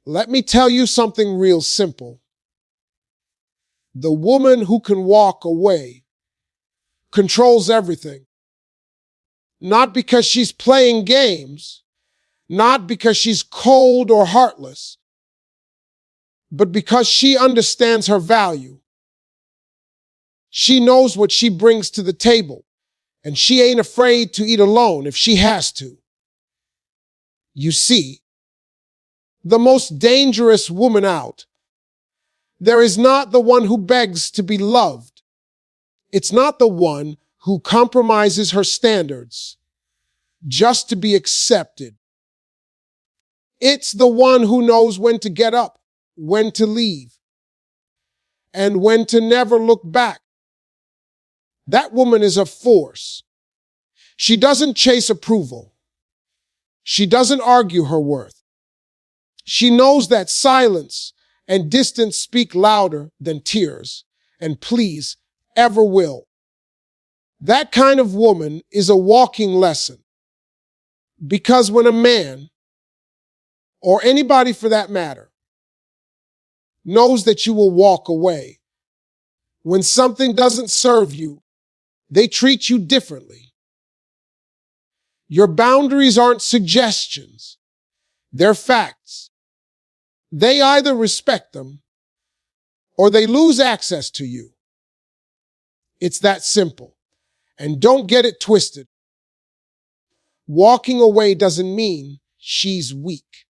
Let me tell you something real simple. The woman who can walk away controls everything. Not because she's playing games, not because she's cold or heartless, but because she understands her value. She knows what she brings to the table, and she ain't afraid to eat alone if she has to. You see, the most dangerous woman out there is not the one who begs to be loved. It's not the one who compromises her standards just to be accepted. It's the one who knows when to get up, when to leave, and when to never look back. That woman is a force. She doesn't chase approval. She doesn't argue her worth. She knows that silence and distance speak louder than tears and pleas ever will. That kind of woman is a walking lesson. Because when a man, or anybody for that matter, knows that you will walk away, when something doesn't serve you, they treat you differently. Your boundaries aren't suggestions. They're facts. They either respect them or they lose access to you. It's that simple. And don't get it twisted. Walking away doesn't mean she's weak.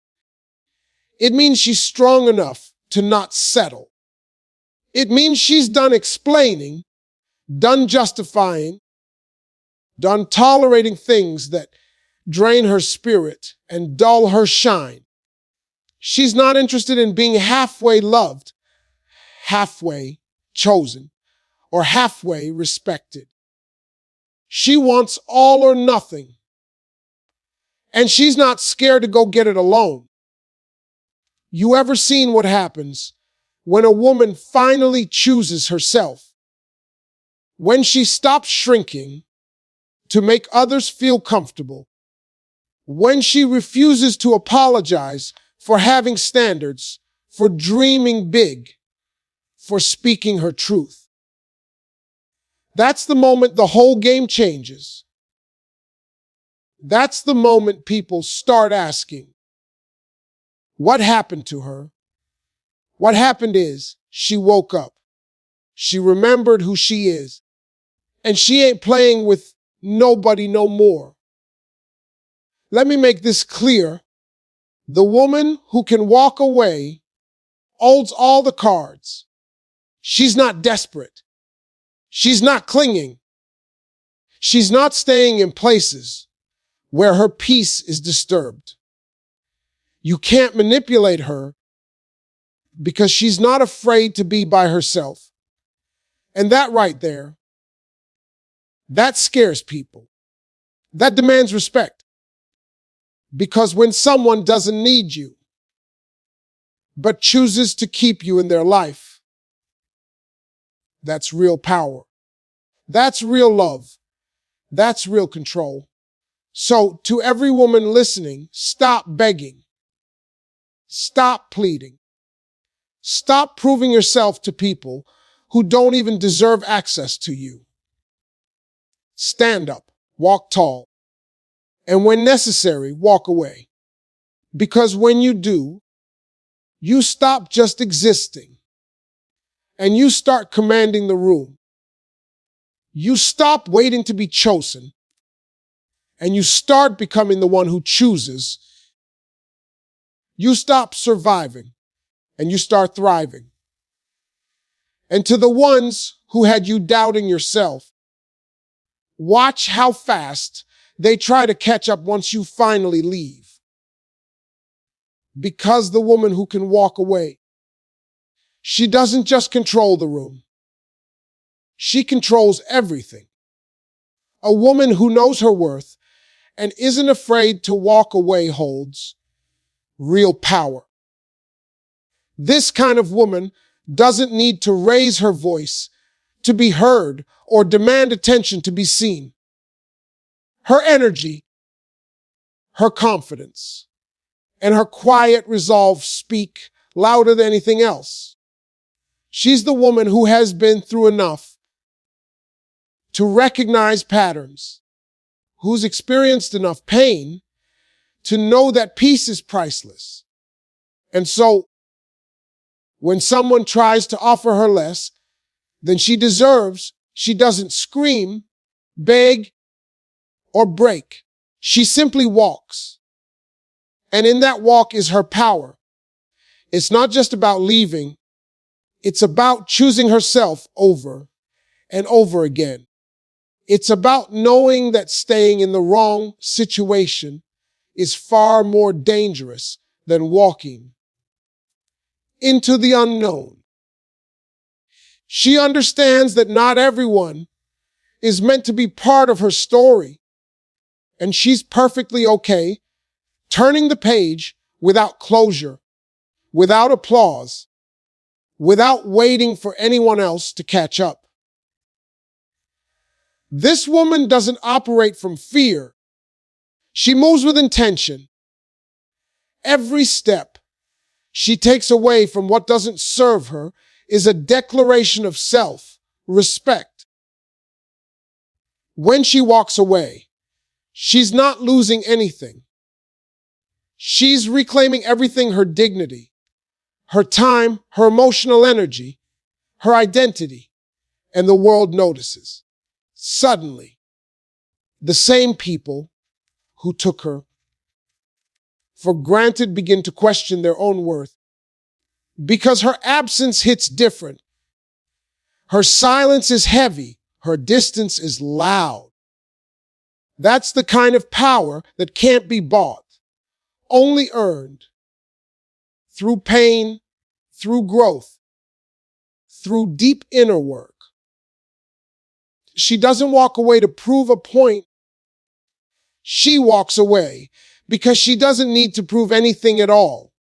It means she's strong enough to not settle. It means she's done explaining, done justifying, done tolerating things that drain her spirit and dull her shine. She's not interested in being halfway loved, halfway chosen, or halfway respected. She wants all or nothing. And she's not scared to go get it alone. You ever seen what happens when a woman finally chooses herself? When she stops shrinking to make others feel comfortable. When she refuses to apologize for having standards, for dreaming big, for speaking her truth. That's the moment the whole game changes. That's the moment people start asking, what happened to her? What happened is she woke up. She remembered who she is. And she ain't playing with nobody no more. Let me make this clear. The woman who can walk away holds all the cards. She's not desperate. She's not clinging. She's not staying in places where her peace is disturbed. You can't manipulate her because she's not afraid to be by herself. And that right there, that scares people. That demands respect. Because when someone doesn't need you, but chooses to keep you in their life, that's real power. That's real love. That's real control. So to every woman listening, stop begging. Stop pleading. Stop proving yourself to people who don't even deserve access to you. Stand up, walk tall, and when necessary, walk away. Because when you do, you stop just existing and you start commanding the room. You stop waiting to be chosen and you start becoming the one who chooses. You stop surviving and you start thriving. And to the ones who had you doubting yourself, watch how fast they try to catch up once you finally leave. Because the woman who can walk away, she doesn't just control the room. She controls everything. A woman who knows her worth and isn't afraid to walk away holds real power. This kind of woman doesn't need to raise her voice to be heard or demand attention to be seen. Her energy, her confidence, and her quiet resolve speak louder than anything else. She's the woman who has been through enough to recognize patterns, who's experienced enough pain to know that peace is priceless. And so, when someone tries to offer her less than she deserves, she doesn't scream, beg, or break. She simply walks. And in that walk is her power. It's not just about leaving. It's about choosing herself over and over again. It's about knowing that staying in the wrong situation is far more dangerous than walking into the unknown. She understands that not everyone is meant to be part of her story, and she's perfectly okay turning the page without closure, without applause, without waiting for anyone else to catch up. This woman doesn't operate from fear. She moves with intention. Every step she takes away from what doesn't serve her is a declaration of self-respect. When she walks away, she's not losing anything. She's reclaiming everything: her dignity, her time, her emotional energy, her identity, and the world notices. Suddenly, the same people who took her for granted begin to question their own worth, because her absence hits different. Her silence is heavy. Her distance is loud. That's the kind of power that can't be bought, only earned through pain, through growth, through deep inner work. She doesn't walk away to prove a point. She walks away because she doesn't need to prove anything at all.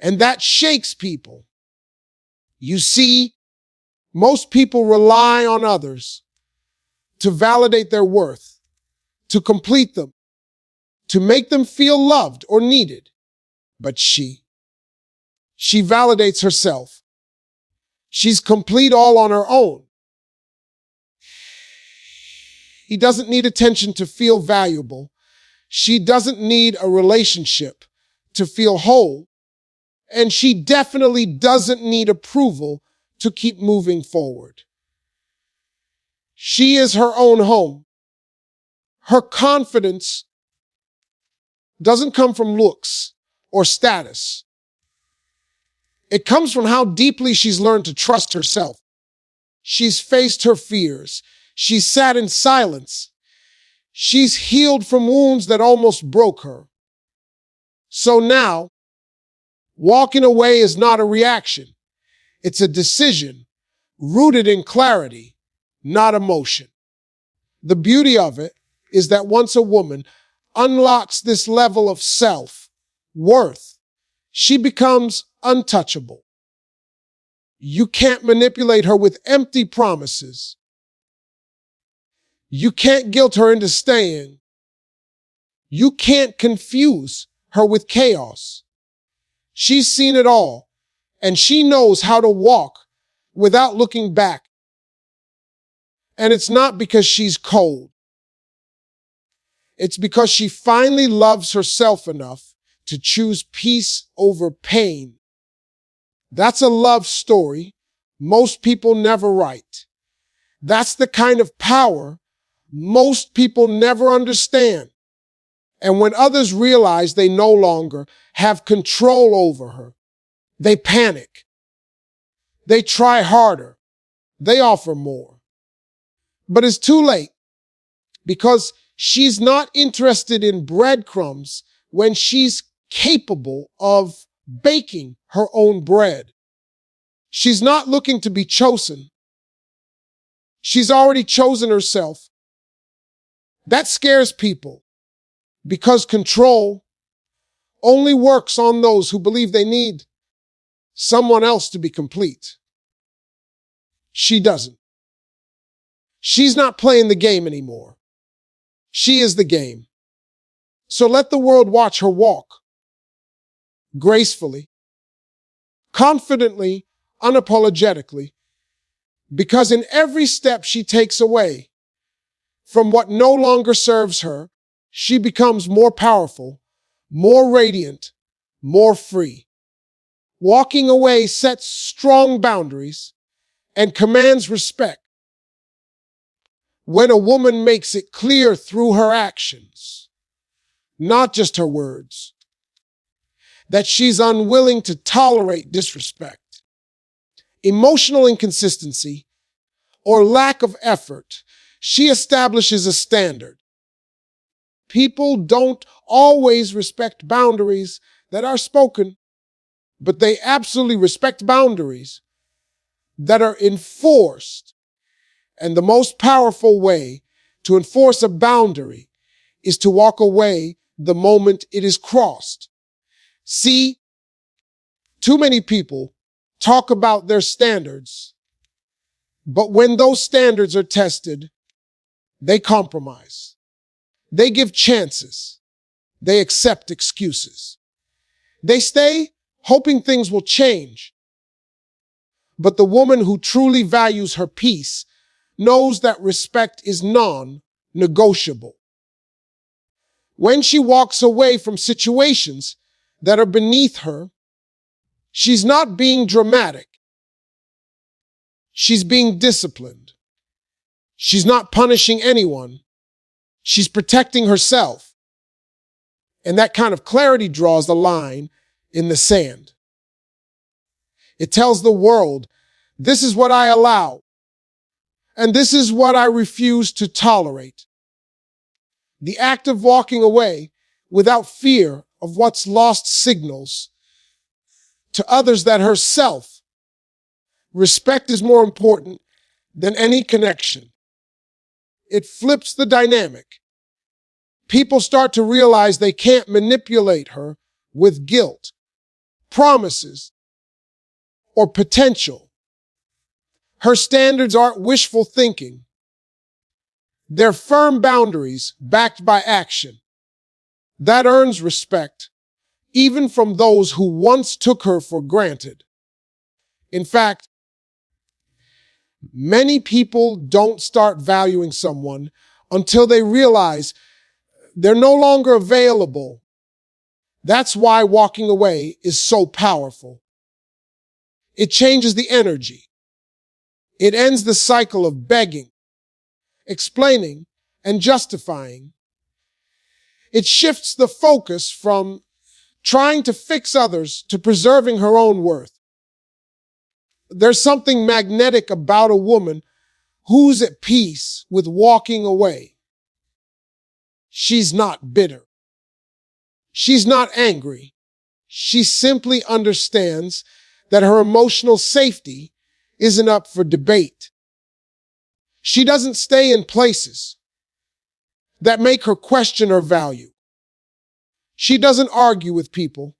And that shakes people. You see, most people rely on others to validate their worth, to complete them, to make them feel loved or needed. But she validates herself. She's complete all on her own. He doesn't need attention to feel valuable. She doesn't need a relationship to feel whole. And she definitely doesn't need approval to keep moving forward. She is her own home. Her confidence doesn't come from looks or status. It comes from how deeply she's learned to trust herself. She's faced her fears. She's sat in silence. She's healed from wounds that almost broke her. So now, walking away is not a reaction. It's a decision rooted in clarity, not emotion. The beauty of it is that once a woman unlocks this level of self-worth, she becomes untouchable. You can't manipulate her with empty promises. You can't guilt her into staying. You can't confuse her with chaos. She's seen it all, and she knows how to walk without looking back. And it's not because she's cold. It's because she finally loves herself enough to choose peace over pain. That's a love story most people never write. That's the kind of power most people never understand. And when others realize they no longer have control over her, they panic. They try harder. They offer more. But it's too late, because she's not interested in breadcrumbs when she's capable of baking her own bread. She's not looking to be chosen. She's already chosen herself. That scares people, because control only works on those who believe they need someone else to be complete. She doesn't. She's not playing the game anymore. She is the game. So let the world watch her walk. gracefully, confidently, unapologetically, because in every step she takes away from what no longer serves her, she becomes more powerful, more radiant, more free. Walking away sets strong boundaries and commands respect. When a woman makes it clear through her actions, not just her words, that she's unwilling to tolerate disrespect, emotional inconsistency, or lack of effort, she establishes a standard. People don't always respect boundaries that are spoken, but they absolutely respect boundaries that are enforced. And the most powerful way to enforce a boundary is to walk away the moment it is crossed. See, too many people talk about their standards, but when those standards are tested, they compromise. They give chances. They accept excuses. They stay hoping things will change. But the woman who truly values her peace knows that respect is non-negotiable. When she walks away from situations that are beneath her, she's not being dramatic. She's being disciplined. She's not punishing anyone. She's protecting herself. And that kind of clarity draws the line in the sand. It tells the world, this is what I allow, and this is what I refuse to tolerate. The act of walking away without fear of what's lost signals to others that herself respect is more important than any connection. It flips the dynamic. People start to realize they can't manipulate her with guilt, promises, or potential. Her standards aren't wishful thinking. They're firm boundaries backed by action. That earns respect, even from those who once took her for granted. In fact, many people don't start valuing someone until they realize they're no longer available. That's why walking away is so powerful. It changes the energy. It ends the cycle of begging, explaining, and justifying. It shifts the focus from trying to fix others to preserving her own worth. There's something magnetic about a woman who's at peace with walking away. She's not bitter. She's not angry. She simply understands that her emotional safety isn't up for debate. She doesn't stay in places that make her question her value. She doesn't argue with people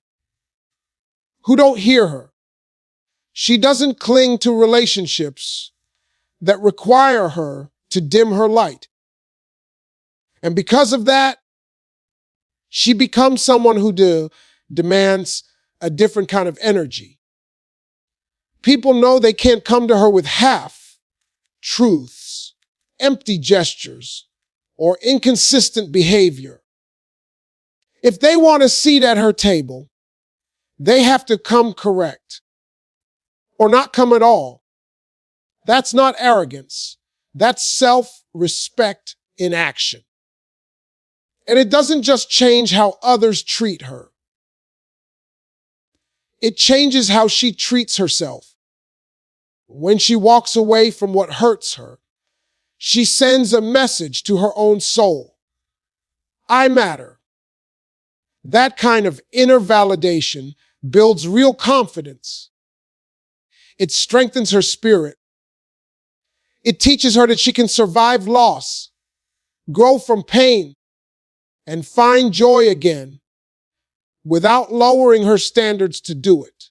who don't hear her. She doesn't cling to relationships that require her to dim her light. And because of that, she becomes someone who demands a different kind of energy. People know they can't come to her with half truths, empty gestures, or inconsistent behavior. If they want a seat at her table, they have to come correct or not come at all. That's not arrogance. That's self-respect in action. And it doesn't just change how others treat her. It changes how she treats herself. When she walks away from what hurts her, she sends a message to her own soul. I matter. That kind of inner validation builds real confidence. It strengthens her spirit. It teaches her that she can survive loss, grow from pain, and find joy again without lowering her standards to do it.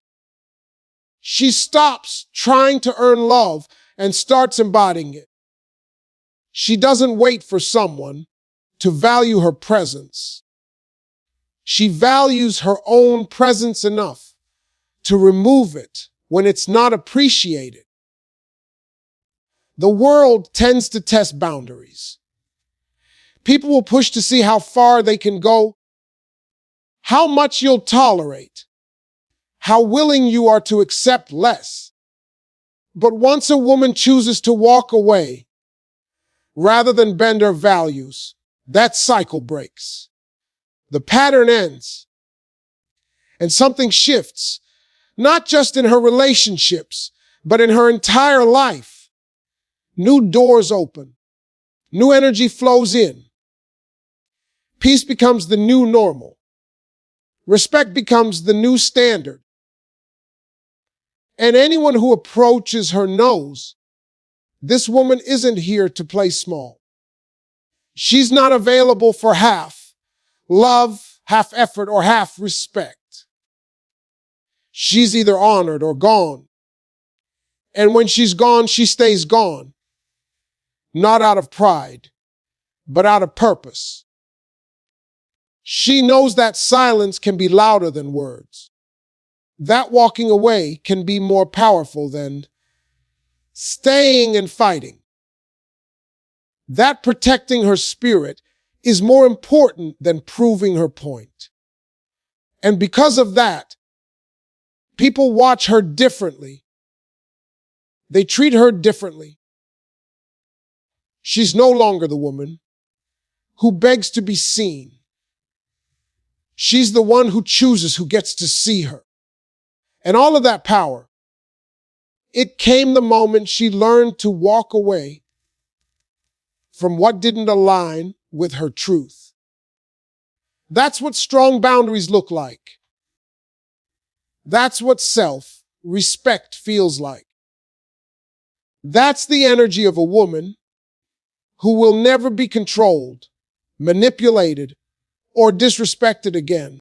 She stops trying to earn love and starts embodying it. She doesn't wait for someone to value her presence. She values her own presence enough to remove it when it's not appreciated. The world tends to test boundaries. People will push to see how far they can go, how much you'll tolerate, how willing you are to accept less. But once a woman chooses to walk away, rather than bend her values, that cycle breaks. The pattern ends, and something shifts, not just in her relationships, but in her entire life. New doors open, new energy flows in. Peace becomes the new normal. Respect becomes the new standard. And anyone who approaches her knows this woman isn't here to play small. She's not available for half love, half effort, or half respect. She's either honored or gone. And when she's gone, she stays gone. Not out of pride, but out of purpose. She knows that silence can be louder than words. That walking away can be more powerful than staying and fighting. That protecting her spirit is more important than proving her point. And because of that, people watch her differently. They treat her differently. She's no longer the woman who begs to be seen. She's the one who chooses who gets to see her. And all of that power, it came the moment she learned to walk away from what didn't align with her truth. That's what strong boundaries look like. That's what self-respect feels like. That's the energy of a woman who will never be controlled, manipulated, or disrespected again.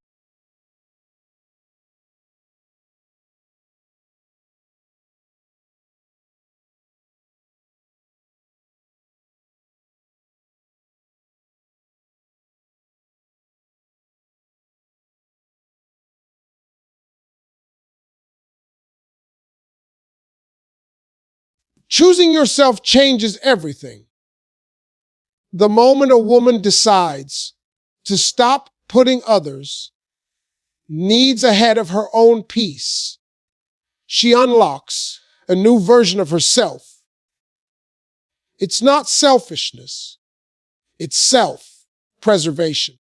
Choosing yourself changes everything. The moment a woman decides to stop putting others' needs ahead of her own peace, she unlocks a new version of herself. It's not selfishness. It's self-preservation.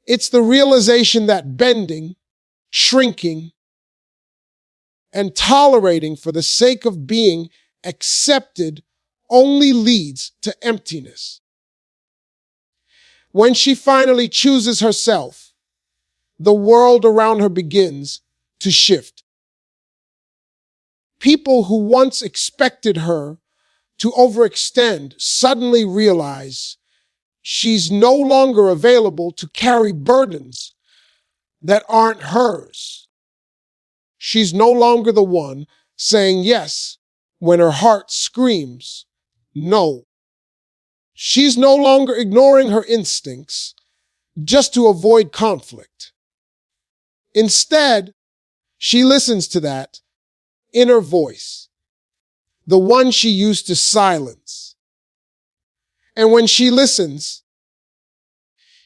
It's the realization that bending, shrinking, and tolerating for the sake of being accepted only leads to emptiness. When she finally chooses herself, the world around her begins to shift. People who once expected her to overextend suddenly realize she's no longer available to carry burdens that aren't hers. She's no longer the one saying yes when her heart screams no. She's no longer ignoring her instincts just to avoid conflict. Instead, she listens to that inner voice, the one she used to silence. And when she listens,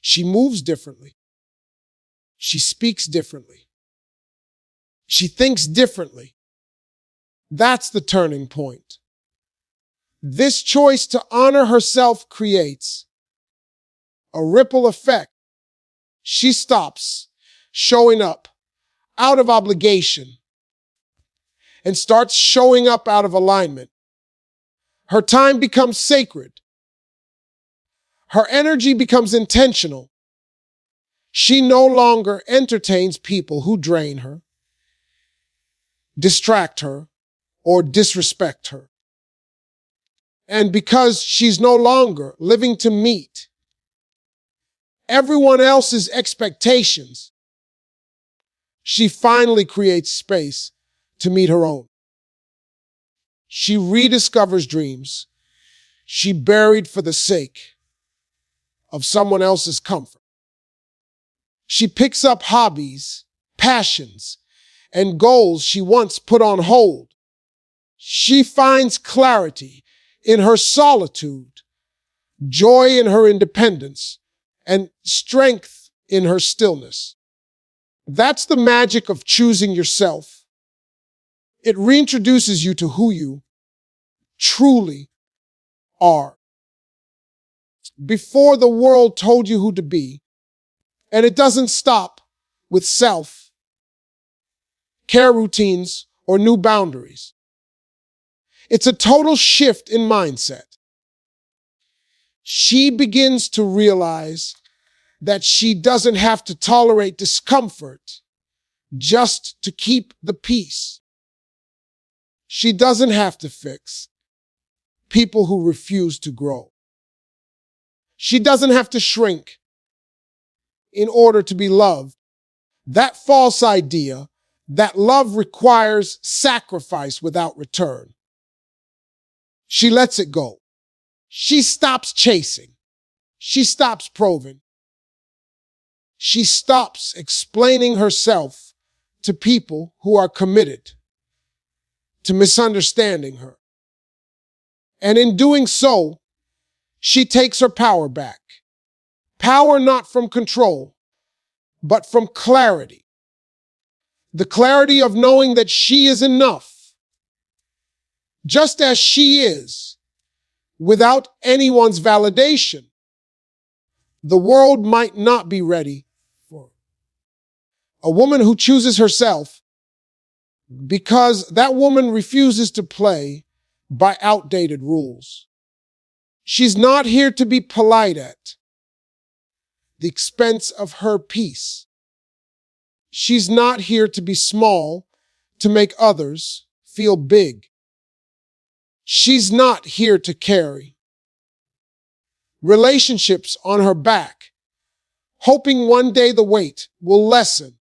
she moves differently. She speaks differently. She thinks differently. That's the turning point. This choice to honor herself creates a ripple effect. She stops showing up out of obligation and starts showing up out of alignment. Her time becomes sacred. Her energy becomes intentional. She no longer entertains people who drain her, distract her, or disrespect her. And because she's no longer living to meet everyone else's expectations, she finally creates space to meet her own. She rediscovers dreams she buried for the sake of someone else's comfort. She picks up hobbies, passions, and goals she once put on hold. She finds clarity in her solitude, joy in her independence, and strength in her stillness. That's the magic of choosing yourself. It reintroduces you to who you truly are. Before the world told you who to be, and it doesn't stop with self, care routines, or new boundaries. It's a total shift in mindset. She begins to realize that she doesn't have to tolerate discomfort just to keep the peace. She doesn't have to fix people who refuse to grow. She doesn't have to shrink in order to be loved. That false idea that love requires sacrifice without return. She lets it go. She stops chasing. She stops proving. She stops explaining herself to people who are committed to misunderstanding her. And in doing so, she takes her power back. Power not from control, but from clarity. The clarity of knowing that she is enough, just as she is, without anyone's validation. The world might not be ready for a woman who chooses herself, because that woman refuses to play by outdated rules. She's not here to be polite at the expense of her peace. She's not here to be small to make others feel big. She's not here to carry relationships on her back, hoping one day the weight will lessen.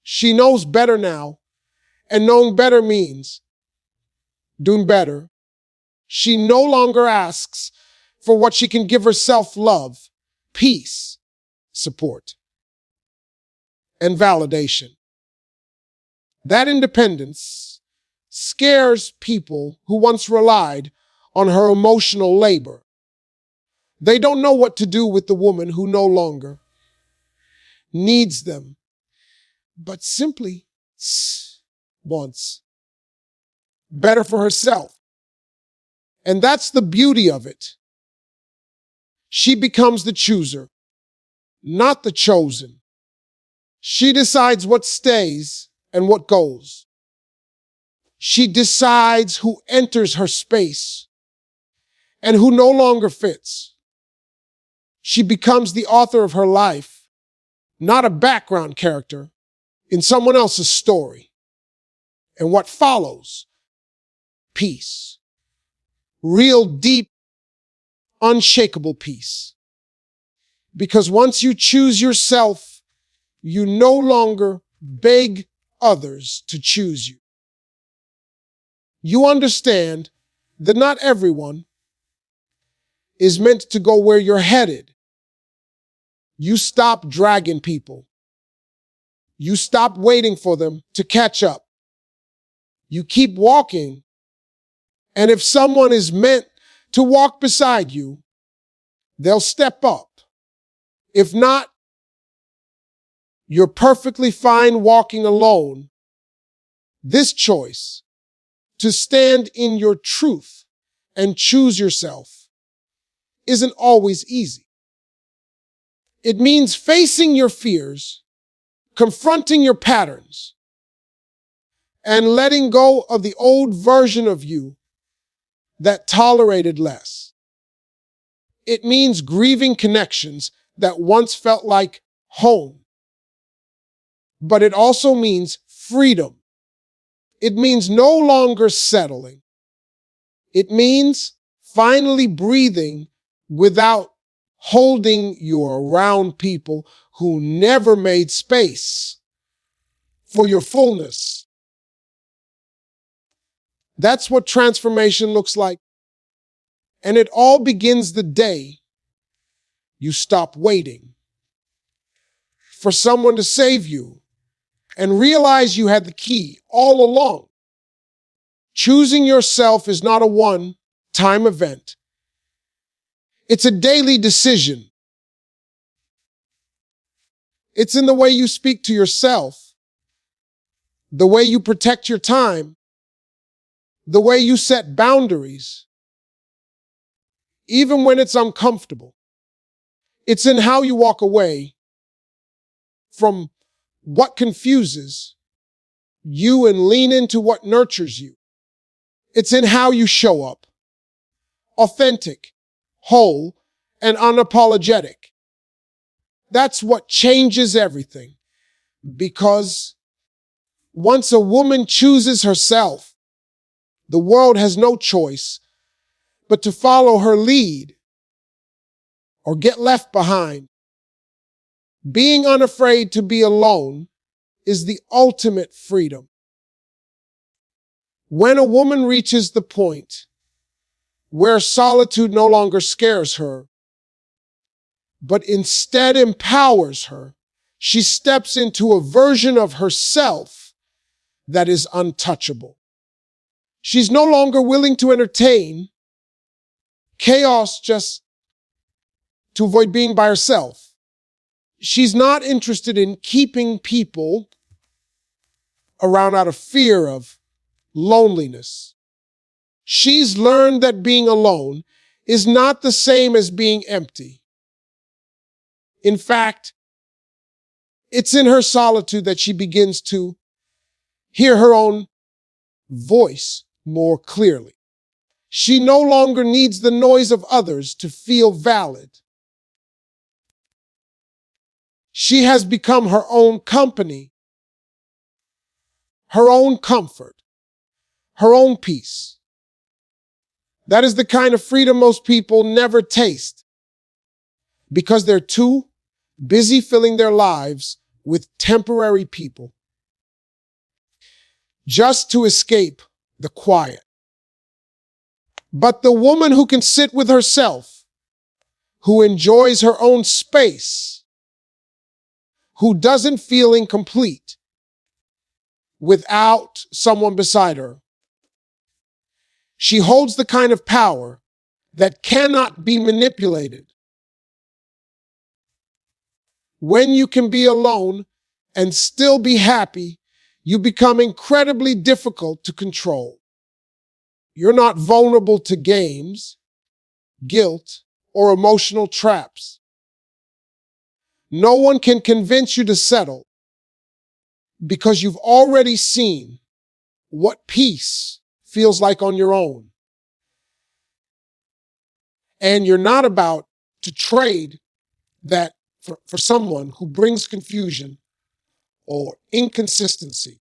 She knows better now, and knowing better means doing better. She no longer asks for what she can give herself: love, peace, support, and validation. That independence scares people who once relied on her emotional labor. They don't know what to do with the woman who no longer needs them, but simply wants better for herself. And that's the beauty of it. She becomes the chooser, not the chosen. She decides what stays and what goes. She decides who enters her space and who no longer fits. She becomes the author of her life, not a background character in someone else's story. And what follows? Peace. Real, deep, unshakable peace. Because once you choose yourself, you no longer beg others to choose you. You understand that not everyone is meant to go where you're headed. You stop dragging people. You stop waiting for them to catch up. You keep walking. And if someone is meant to walk beside you, they'll step up. If not, you're perfectly fine walking alone. This choice to stand in your truth and choose yourself isn't always easy. It means facing your fears, confronting your patterns, and letting go of the old version of you that tolerated less. It means grieving connections that once felt like home. But it also means freedom. It means no longer settling. It means finally breathing without holding you around people who never made space for your fullness. That's what transformation looks like. And it all begins the day you stop waiting for someone to save you and realize you had the key all along. Choosing yourself is not a one-time event. It's a daily decision. It's in the way you speak to yourself, the way you protect your time, the way you set boundaries, even when it's uncomfortable. It's in how you walk away from what confuses you and lean into what nurtures you. It's in how you show up, authentic, whole, and unapologetic. That's what changes everything. Because once a woman chooses herself, the world has no choice but to follow her lead or get left behind. Being unafraid to be alone is the ultimate freedom. When a woman reaches the point where solitude no longer scares her, but instead empowers her, she steps into a version of herself that is untouchable. She's no longer willing to entertain chaos just to avoid being by herself. She's not interested in keeping people around out of fear of loneliness. She's learned that being alone is not the same as being empty. In fact, it's in her solitude that she begins to hear her own voice more clearly. She no longer needs the noise of others to feel valid. She has become her own company, her own comfort, her own peace. That is the kind of freedom most people never taste because they're too busy filling their lives with temporary people just to escape the quiet. But the woman who can sit with herself, who enjoys her own space, who doesn't feel incomplete without someone beside her, she holds the kind of power that cannot be manipulated. When you can be alone and still be happy, you become incredibly difficult to control. You're not vulnerable to games, guilt, or emotional traps. No one can convince you to settle because you've already seen what peace feels like on your own. And you're not about to trade that for someone who brings confusion or inconsistency.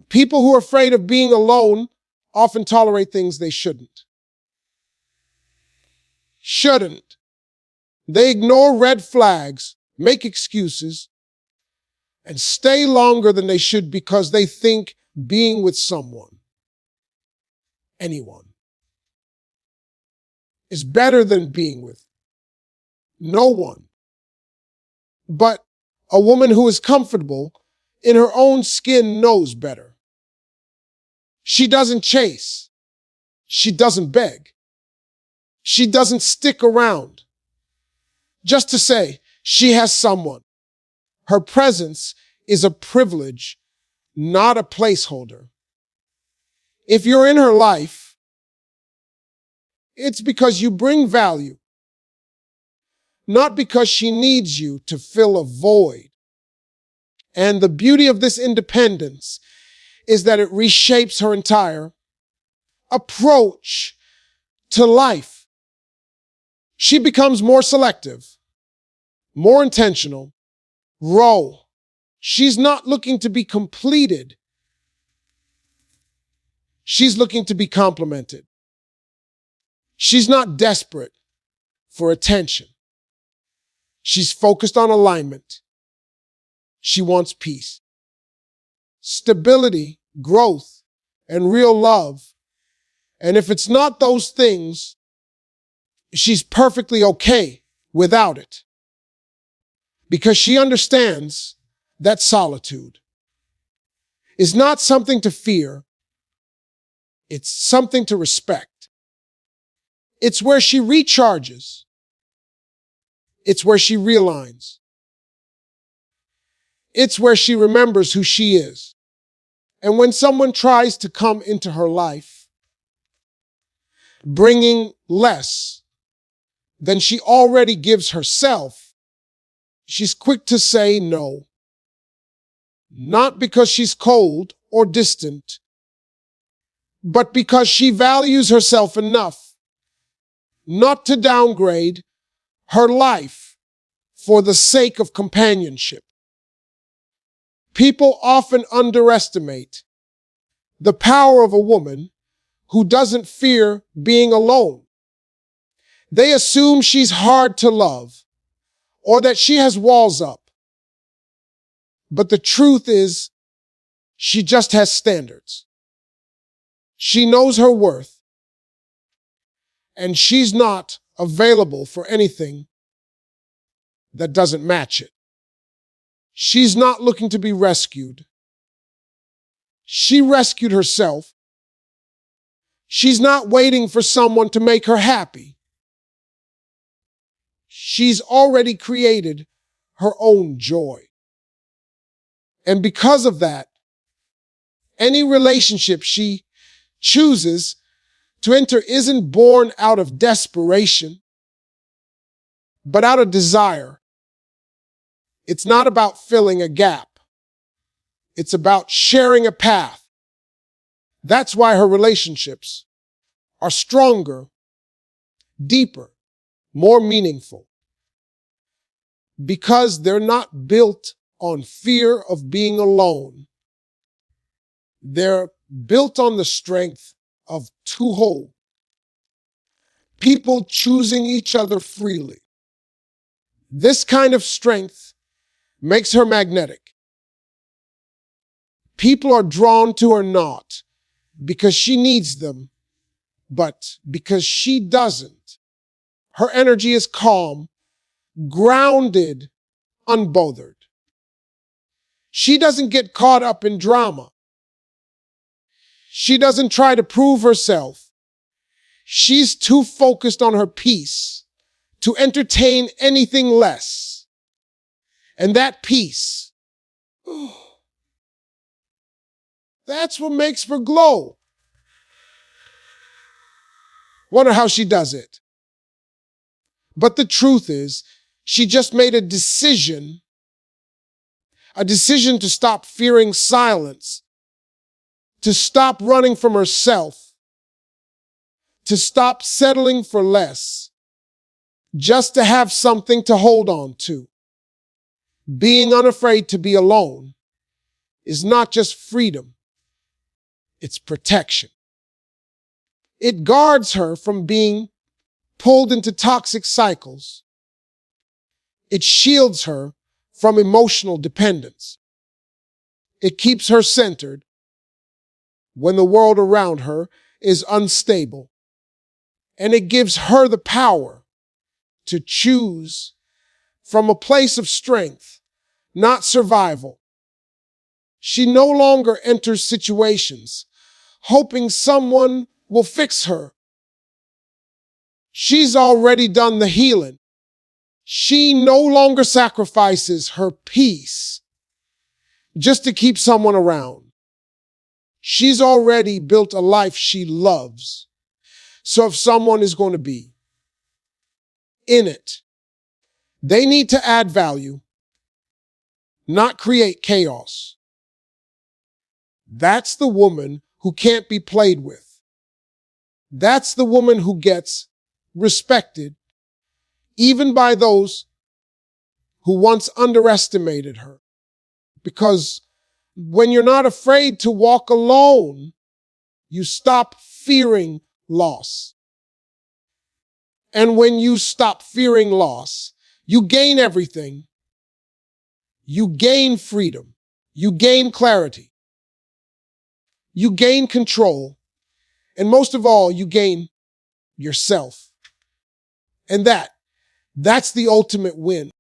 People who are afraid of being alone often tolerate things they shouldn't. They ignore red flags, make excuses, and stay longer than they should because they think being with someone, anyone, is better than being with no one. But a woman who is comfortable in her own skin knows better. She doesn't chase. She doesn't beg. She doesn't stick around just to say she has someone. Her presence is a privilege, not a placeholder. If you're in her life, it's because you bring value, not because she needs you to fill a void. And the beauty of this independence is that it reshapes her entire approach to life. She becomes more selective, more intentional, raw. She's not looking to be completed. She's looking to be complimented. She's not desperate for attention. She's focused on alignment. She wants peace, stability, growth, and real love. And if it's not those things, she's perfectly okay without it. because she understands that solitude is not something to fear. It's something to respect. It's where she recharges. It's where she realigns. It's where she remembers who she is. And when someone tries to come into her life, bringing less than she already gives herself, she's quick to say no. Not because she's cold or distant, but because she values herself enough not to downgrade her life for the sake of companionship. People often underestimate the power of a woman who doesn't fear being alone. They assume she's hard to love or that she has walls up. But the truth is, she just has standards. She knows her worth, and she's not available for anything that doesn't match it. She's not looking to be rescued. She rescued herself. She's not waiting for someone to make her happy. She's already created her own joy. And because of that, any relationship she chooses to enter isn't born out of desperation, but out of desire. It's not about filling a gap. It's about sharing a path. That's why her relationships are stronger, deeper, more meaningful. Because they're not built on fear of being alone. They're built on the strength of two whole people choosing each other freely. This kind of strength makes her magnetic. People are drawn to her not because she needs them, but because she doesn't. Her energy is calm, grounded, unbothered. She doesn't get caught up in drama. She doesn't try to prove herself. She's too focused on her peace to entertain anything less. And that peace, that's what makes her glow. Wonder how she does it. But the truth is, she just made a decision to stop fearing silence, to stop running from herself, to stop settling for less, just to have something to hold on to. Being unafraid to be alone is not just freedom, it's protection. It guards her from being pulled into toxic cycles. It shields her from emotional dependence. It keeps her centered when the world around her is unstable. And it gives her the power to choose from a place of strength, not survival. She no longer enters situations hoping someone will fix her. She's already done the healing. She no longer sacrifices her peace just to keep someone around. She's already built a life she loves. So if someone is going to be in it, they need to add value, not create chaos. That's the woman who can't be played with. That's the woman who gets respected, even by those who once underestimated her. Because when you're not afraid to walk alone, you stop fearing loss. And when you stop fearing loss, you gain everything. You gain freedom. You gain clarity. You gain control. And most of all, you gain yourself. And that's the ultimate win.